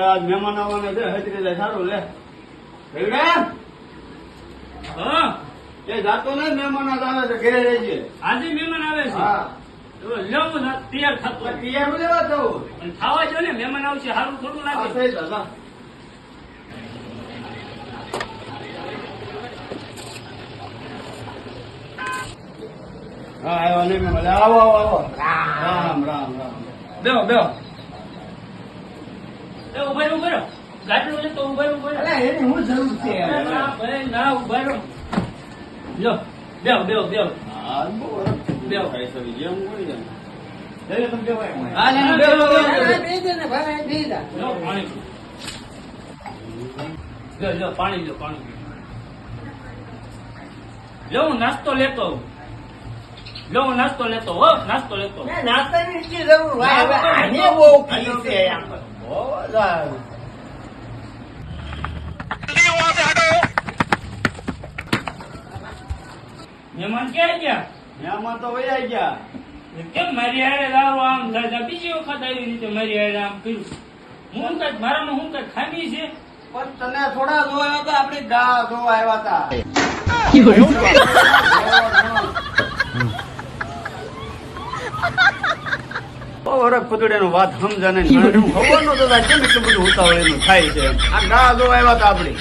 આજ મહેમાન આવવાના છે, હજરી જાય સારું લે. રેવડા? હા એ જાતો ને મહેમાન આજ આવે છે, ઘરે રહેજે. આજે મહેમાન આવે છે. હા. તો લ્યો હું તૈયાર થતો તૈયાર હું લેવા જવું? અને ખાવા જો ને મહેમાન આવશે સારું થોડું હા, લાગે. થઈ જશે. હા, આવ્યો ને મહેમાન. આવો આવો આવો. રામ રામ રામ. બેહો બેહો. એ ઉભા રહો, ઉભા રહો. ગાડીઓ છે તો ઉભા રહો, ઉભા રહો. અલા, એની હું જરૂર છે? ના ભાઈ ના ઉભા રહો. લ્યો બેહો બેહો બેહો. હા, બહુ વરસ બેહો. ખાઈ સવી જેમ મળી જાય. જઈએ તમે બેહો એમ. હા, હા, ના, બેહો, બેહો, બેહો, બેહો. બેહો. લ્યો પાણી લ્યો લ્યો પાણી લ્યો પાણી લ્યો હું નાસ્તો લેતો આવું. લ્યો હું નાસ્તો લેતો હો નાસ્તો લેતો નાસ્તાની શી જરૂર ભાઈ? હવે આને બહુ ખીર છે એમ. બહુ સારું. મહેમાન ક્યાં ગયા? મહેમાન તો વયા ગયા. કેમ મારી હારે લાવો આમ દાદા બીજી વખત આવી રીતે મારી હારે આમ કર્યું? હું કઈ મારામાં હું કઈ ખામી છે? પણ તને થોડા જોયા હતા, આપડી ગા જોવા આવ્યા હતા. બહુ વરસ પુતળીનું વાત સમજાને ખબર નતો કેમ એટલું બધું ઉતાવળ એનું થાય છે. આ ગા જોવા આવ્યા હતા આપડી.